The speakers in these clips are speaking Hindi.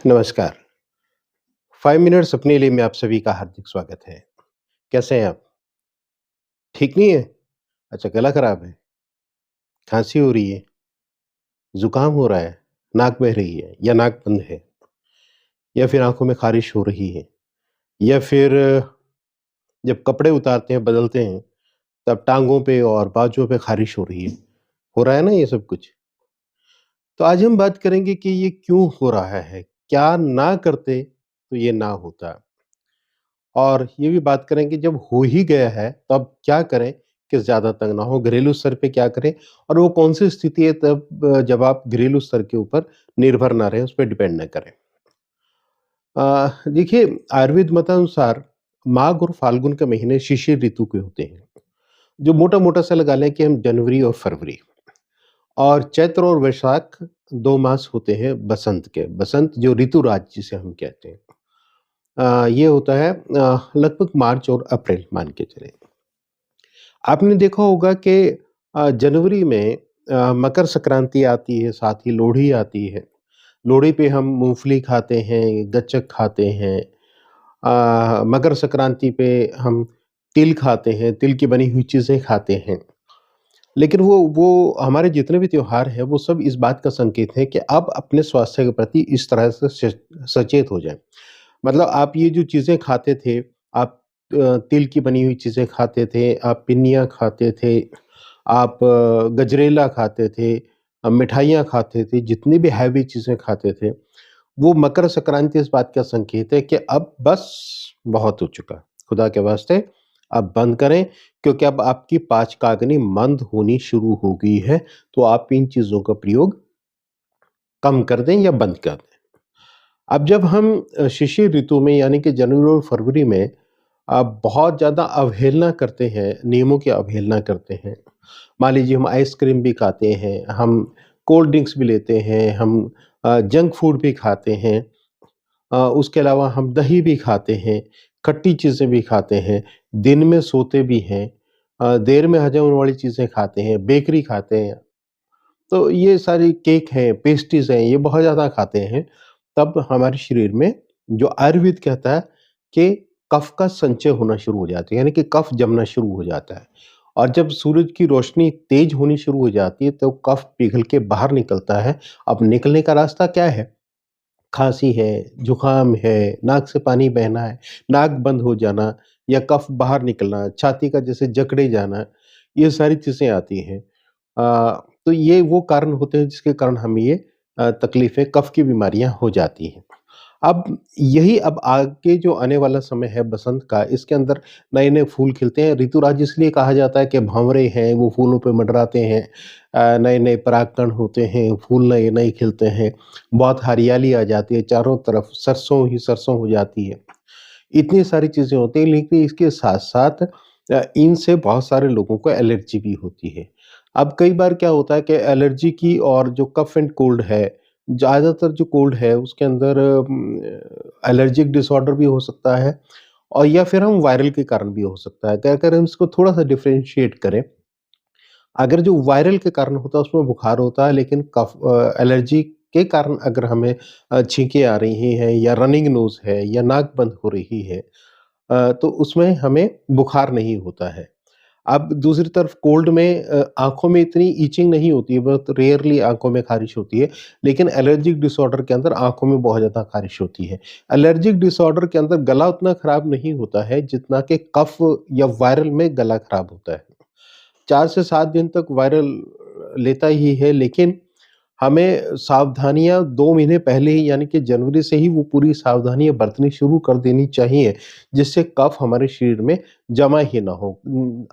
नमस्कार। 5 मिनट्स अपने लिए में आप सभी का हार्दिक स्वागत है। कैसे हैं आप? ठीक नहीं है? अच्छा, गला खराब है, खाँसी हो रही है, ज़ुकाम हो रहा है, नाक बह रही है या नाक बंद है या फिर आँखों में ख़ारिश हो रही है या फिर जब कपड़े उतारते हैं, बदलते हैं, तब टाँगों पे और बाजुओं पे ख़ारिश हो रही है। हो रहा है ना ये सब कुछ? तो आज हम बात करेंगे कि ये क्यों हो रहा है? क्या ना करते तो ये ना होता? और ये भी बात करेंगे जब हो ही गया है तब क्या करें कि ज़्यादा तंग ना हो, घरेलू स्तर पे क्या करें और वो कौन-सी स्थिति है तब जब आप घरेलू स्तर के ऊपर निर्भर ना रहें, उस पे डिपेंड ना करें। देखिए आयुर्वेद मतानुसार माघ और फाल्गुन के महीने शिशिर ऋतु के होते हैं, जो मोटा-मोटा सा लगा लें कि हम जनवरी और फरवरी और चैत्र और वैशाख 2 मास होते हैं बसंत के। बसंत जो ऋतुराज जिसे हम कहते हैं। ये होता है लगभग मार्च और अप्रैल मान के चलें। आपने देखा होगा कि जनवरी में मकर संक्रांति आती है, साथ ही लोहड़ी आती है। लोहड़ी पे हम मूँगफली खाते हैं, गच्चक खाते हैं। मकर संक्रांति पे हम तिल खाते हैं, तिल की बनी हुई चीज़ें खाते हैं। लेकिन वो हमारे जितने भी त्योहार हैं, वो सब इस बात का संकेत है कि आप अपने स्वास्थ्य के प्रति इस तरह से सचेत हो जाएँ। मतलब आप ये जो चीज़ें खाते थे, आप तिल की बनी हुई चीज़ें खाते थे, आप पिन्नियाँ खाते थे, आप गजरेला खाते थे, मिठाइयाँ खाते थे, जितनी भी हैवी चीज़ें खाते थे, वो मकर संक्रांति इस बात का संकेत है कि अब बस बहुत हो चुका। खुदा के वास्ते अब बंद करें क्योंकि अब आपकी पाचकाग्नि मंद होनी शुरू हो गई है, तो आप इन चीज़ों का प्रयोग कम कर दें या बंद कर दें। अब जब हम शिशिर ऋतु में यानी कि जनवरी और फरवरी में बहुत ज़्यादा अवहेलना करते हैं, नियमों की अवहेलना करते हैं। मान लीजिए हम आइसक्रीम भी खाते हैं, हम कोल्ड ड्रिंक्स भी लेते हैं, हम जंक फूड भी खाते हैं। उसके अलावा हम दही भी खाते हैं, खट्टी चीज़ें भी खाते हैं, दिन में सोते भी हैं, देर में हजम होने वाली चीज़ें खाते हैं, बेकरी खाते हैं। तो ये सारी केक हैं, पेस्ट्रीज़ हैं, ये बहुत ज़्यादा खाते हैं, तब हमारे शरीर में जो आयुर्वेद कहता है कि कफ का संचय होना शुरू हो जाता है, यानी कि कफ जमना शुरू हो जाता है। और जब सूरज की रोशनी तेज़ होनी शुरू हो जाती है, तो कफ पिघल के बाहर निकलता है। अब निकलने का रास्ता क्या है? खाँसी है, जुकाम है, नाक से पानी बहना है, नाक बंद हो जाना या कफ बाहर निकलना, छाती का जैसे जकड़े जाना, ये सारी चीज़ें आती हैं। तो ये वो कारण होते हैं जिसके कारण हमें ये तकलीफ़ें, कफ की बीमारियाँ हो जाती हैं। अब आगे जो आने वाला समय है बसंत का, इसके अंदर नए-नए फूल खिलते हैं। ऋतुराज इसलिए कहा जाता है कि भँवरे हैं, वो फूलों पे मंडराते हैं। नए-नए परागकण होते हैं, फूल नए-नए खिलते हैं, बहुत हरियाली आ जाती है, चारों तरफ सरसों ही सरसों हो जाती है। इतनी सारी चीज़ें होती हैं, लेकिन इसके साथ-साथ इनसे बहुत सारे लोगों को एलर्जी भी होती है। अब कई बार क्या होता है कि एलर्जी की और जो कफ एंड कोल्ड है, ज़्यादातर जो कोल्ड है उसके अंदर एलर्जिक डिसऑर्डर भी हो सकता है और या फिर हम वायरल के कारण भी हो सकता है। तो अगर हम इसको थोड़ा-सा डिफरेंशिएट करें, अगर जो वायरल के कारण होता है उसमें बुखार होता है, लेकिन एलर्जी के कारण अगर हमें छींकें आ रही हैं या रनिंग नोज़ है या नाक बंद हो रही है, तो उसमें हमें बुखार नहीं होता है। अब दूसरी तरफ कोल्ड में आँखों में इतनी इचिंग नहीं होती है, बहुत रेयरली आँखों में ख़ारिश होती है, लेकिन एलर्जिक डिसऑर्डर के अंदर आँखों में बहुत ज़्यादा ख़ारिश होती है। एलर्जिक डिसऑर्डर के अंदर गला उतना ख़राब नहीं होता है, जितना कि कफ़ या वायरल में गला ख़राब होता है। 4 से 7 दिन तक वायरल लेता ही है, लेकिन हमें सावधानियाँ 2 महीने पहले ही यानी कि जनवरी से ही वो पूरी सावधानियाँ बरतनी शुरू कर देनी चाहिए, जिससे कफ हमारे शरीर में जमा ही ना हो।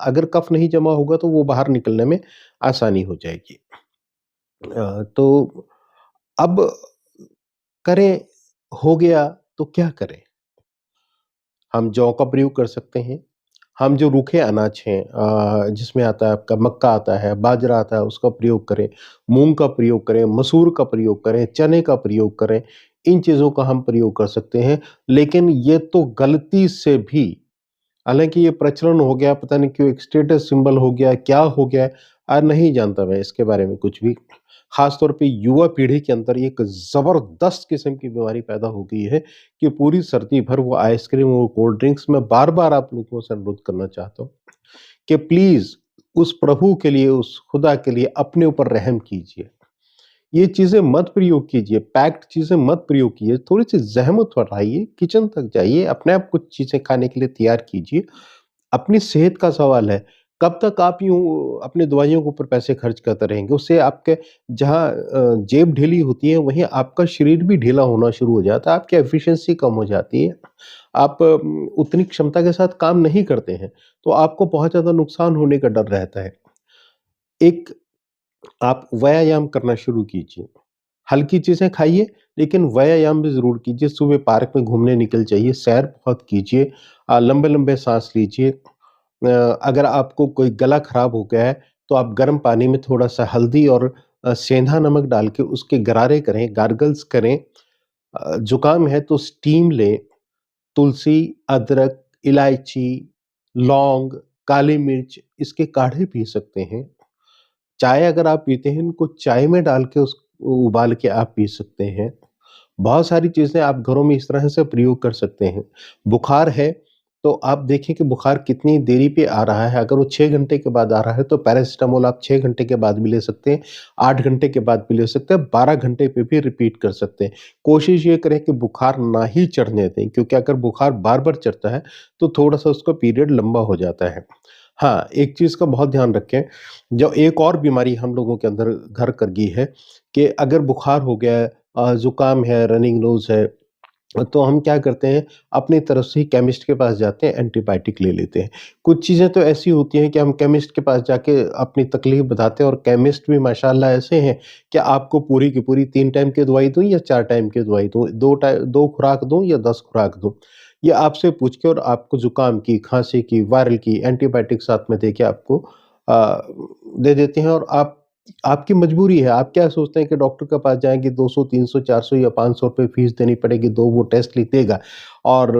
अगर कफ नहीं जमा होगा तो वो बाहर निकलने में आसानी हो जाएगी। तो अब करें, हो गया तो क्या करें? हम जौ का प्रयोग कर सकते हैं। हम जो रूखे अनाज हैं जिसमें आता है आपका मक्का आता है, बाजरा आता है, उसका प्रयोग करें, मूँग का प्रयोग करें, मसूर का प्रयोग करें, चने का प्रयोग करें, इन चीज़ों का हम प्रयोग कर सकते हैं। लेकिन ये तो गलती से भी हालाँकि ये प्रचलन हो गया, पता नहीं क्यों एक स्टेटस सिंबल हो गया, क्या हो गया है, नहीं जानता मैं इसके बारे में कुछ भी। ख़ास तौर पे युवा पीढ़ी के अंदर एक ज़बरदस्त किस्म की बीमारी पैदा हो गई है कि पूरी सर्दी भर वो आइसक्रीम और कोल्ड ड्रिंक्स मैं बार-बार आप लोगों से अनुरोध करना चाहता हूँ कि प्लीज़ उस प्रभु के लिए, उस खुदा के लिए अपने ऊपर रहम कीजिए। ये चीज़ें मत प्रयोग कीजिए, पैक्ड चीज़ें मत प्रयोग कीजिए, थोड़ी-सी ज़हमत बढ़ाइए, किचन तक जाइए, अपने आप कुछ चीज़ें खाने के लिए तैयार कीजिए। अपनी सेहत का सवाल है, कब तक आप यूँ अपनी दवाइयों के ऊपर पैसे खर्च करते रहेंगे? उससे आपके जहाँ जेब ढीली होती है, वहीं आपका शरीर भी ढीला होना शुरू हो जाता है, आपकी एफिशिएंसी कम हो जाती है। आप उतनी क्षमता के साथ काम नहीं करते हैं, तो आपको बहुत ज़्यादा नुकसान होने का डर रहता है। एक आप व्यायाम करना शुरू कीजिए। हल्की चीज़ें खाइए, लेकिन व्यायाम भी ज़रूर कीजिए। सुबह पार्क में घूमने निकल जाइए, सैर बहुत कीजिए, लंबे-लंबे साँस लीजिए। अगर आपको कोई गला खराब हो गया है, तो आप गर्म पानी में थोड़ा-सा हल्दी और सेंधा नमक डाल के उसके गरारे करें, गार्गल्स करें। जुकाम है तो स्टीम लें, तुलसी, अदरक, इलायची, लौंग, काली मिर्च इसके काढ़े पी सकते हैं। चाय अगर आप पीते हैं, इनको चाय में डाल के उस उबाल के आप पी सकते हैं। बहुत सारी चीज़ें आप घरों में इस तरह से प्रयोग कर सकते हैं। बुखार है, तो आप देखें कि बुखार कितनी देरी पे आ रहा है, अगर वो 6 घंटे के बाद आ रहा है, तो पैरासिटामोल आप 6 घंटे के बाद भी ले सकते हैं, 8 घंटे के बाद भी ले सकते हैं, 12 घंटे पे भी रिपीट कर सकते हैं। कोशिश ये करें कि बुखार ना ही चढ़ने दें, क्योंकि अगर बुखार बार-बार चढ़ता है, तो थोड़ा-सा उसका पीरियड लंबा हो जाता है। हाँ, एक चीज़ का बहुत ध्यान रखें, जो एक और बीमारी हम लोगों के अंदर घर कर गई है कि अगर बुखार हो गया है, ज़ुकाम है, रनिंग नोज़ है, तो हम क्या करते हैं, अपनी तरफ से ही केमिस्ट के पास जाते हैं, एंटीबायोटिक ले लेते हैं। कुछ चीज़ें तो ऐसी होती हैं कि हम केमिस्ट के पास जाके अपनी तकलीफ़ बताते हैं और केमिस्ट भी माशाअल्लाह ऐसे हैं कि आपको पूरी की पूरी 3 टाइम की दवाई दूँ या 4 टाइम की दवाई दूँ, 2 खुराक दूँ या 10 खुराक दूँ। ये आपसे पूछ के और आपको ज़ुकाम की, खाँसी की, वायरल की एंटीबायोटिक साथ में देके आपको अ, दे देते हैं और आपकी मजबूरी है। आप क्या सोचते हैं कि डॉक्टर के पास जाएँगे 200, 300, 400 या ₹500 फीस देनी पड़ेगी, 2 वो टेस्ट लिख देगा और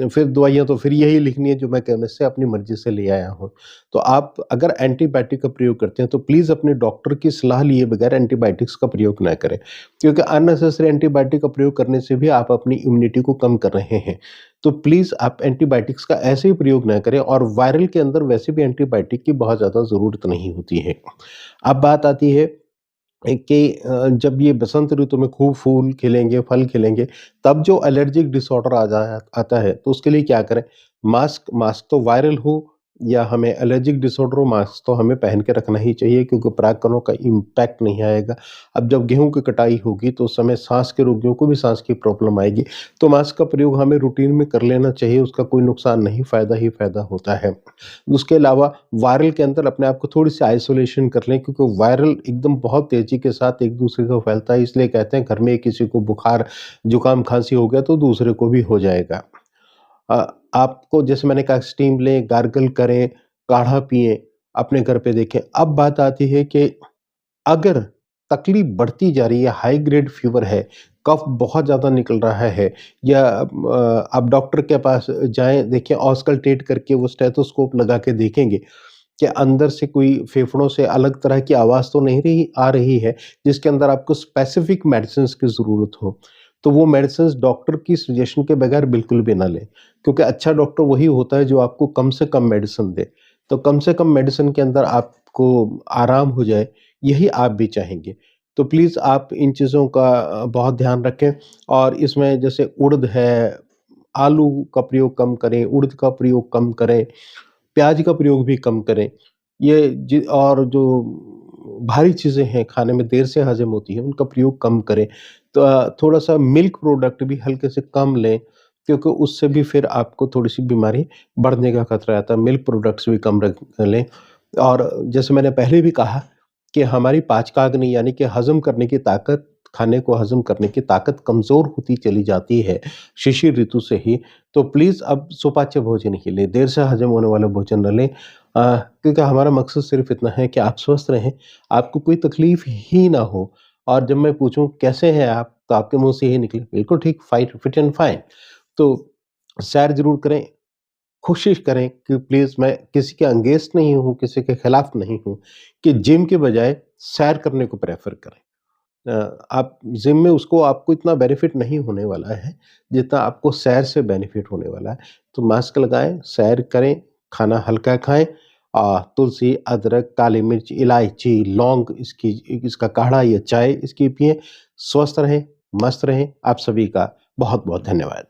फिर दवाइयाँ तो फिर यही लिखनी है जो मैं केमिस्ट से अपनी मर्ज़ी से ले आया हूँ। तो आप अगर एंटीबायोटिक का प्रयोग करते हैं तो प्लीज़ अपने डॉक्टर की सलाह लिए बगैर एंटीबायोटिक्स का प्रयोग ना करें। क्योंकि अननेसेसरी एंटीबायोटिक का प्रयोग करने से भी आप अपनी इम्यूनिटी को कम कर रहे हैं। तो प्लीज़ आप एंटीबायोटिक्स का ऐसे ही प्रयोग ना करें और वायरल के अंदर वैसे भी एंटीबायोटिक की बहुत ज़्यादा ज़रूरत नहीं होती है। अब बात आती है कि जब ये बसंत ऋतु में खूब फूल खिलेंगे, फल खिलेंगे, तब जो एलर्जिक डिसऑर्डर आता है, तो उसके लिए क्या करें? मास्क मास्क तो वायरल हो या हमें एलर्जिक डिसऑर्डर हो, मास्क तो हमें पहन के रखना ही चाहिए क्योंकि परागकणों का इम्पैक्ट नहीं आएगा। अब जब गेहूँ की कटाई होगी, तो उस समय साँस के रोगियों को भी साँस की प्रॉब्लम आएगी, तो मास्क का प्रयोग हमें रूटीन में कर लेना चाहिए, उसका कोई नुकसान नहीं, फ़ायदा ही फ़ायदा होता है। उसके अलावा वायरल के अंदर अपने आप को थोड़ी-सी आइसोलेशन कर लें क्योंकि वायरल एकदम बहुत तेज़ी के साथ एक-दूसरे को फैलता है, इसलिए कहते हैं घर में किसी को बुखार, जुकाम, खाँसी हो गया तो दूसरे को भी हो जाएगा। अ, आपको जैसे मैंने कहा स्टीम लें, गार्गल करें, काढ़ा पिएँ, अपने घर पे देखें। अब बात आती है कि अगर तकलीफ बढ़ती जा रही है, हाई ग्रेड फ़ीवर है, कफ बहुत ज़्यादा निकल रहा है या आप डॉक्टर के पास जाएँ, देखिए ऑस्कल्टेट करके वो स्टेथोस्कोप लगा के देखेंगे कि अंदर से कोई फेफड़ों से अलग तरह की आवाज़ तो नहीं रही आ रही है, जिसके अंदर आपको स्पेसिफ़िक मेडिसिन्स की ज़रूरत हो। तो वो मेडिसिन्स डॉक्टर की सजेशन के बगैर बिल्कुल भी ना लें, क्योंकि अच्छा डॉक्टर वही होता है जो आपको कम से कम मेडिसिन दे। तो कम से कम मेडिसिन के अंदर आपको आराम हो जाए, यही आप भी चाहेंगे। तो प्लीज़ आप इन चीज़ों का बहुत ध्यान रखें और इसमें जैसे उड़द है, आलू का प्रयोग कम करें, उड़द का प्रयोग कम करें, प्याज का प्रयोग भी कम करें। ये जि और जो भारी चीज़ें हैं, खाने में देर से हज़म होती हैं, उनका प्रयोग कम करें। तो थोड़ा-सा मिल्क प्रोडक्ट भी हल्के से कम लें, क्योंकि उससे भी फिर आपको थोड़ी-सी बीमारी बढ़ने का खतरा रहता है। मिल्क प्रोडक्ट्स भी कम रख लें और जैसे मैंने पहले भी कहा कि हमारी पाचकाग्नि यानी कि हज़म करने की ताकत, खाने को हज़म करने की ताकत कमज़ोर होती चली जाती है, शिशिर ऋतु से ही। तो प्लीज़ अब सुपाच्य भोजन ही लें, देर से हज़म होने वाला भोजन ना लें। क्योंकि हमारा मकसद सिर्फ़ इतना है कि आप स्वस्थ रहें, आपको कोई तकलीफ़ ही ना हो और जब मैं पूछूँ कैसे हैं आप? तो आपके मुँह से यही निकले बिल्कुल ठीक, फाइट फिट एंड फाइन। तो सैर ज़रूर करें, कोशिश करें कि प्लीज़, मैं किसी के अगेंस्ट नहीं हूँ, किसी के खिलाफ नहीं हूँ, कि जिम के बजाय सैर करने को प्रेफ़र करें। आप जिम में उसको आपको इतना बेनिफिट नहीं होने वाला है, जितना आपको सैर से बेनिफिट होने वाला है। तो मास्क लगाएँ, सैर करें, खाना हल्का खाएँ, तुलसी, अदरक, काली मिर्च, इलायची, लौंग, इसका काढ़ा या चाय इसकी पिएँ। स्वस्थ रहें, मस्त रहें। आप सभी का बहुत-बहुत धन्यवाद।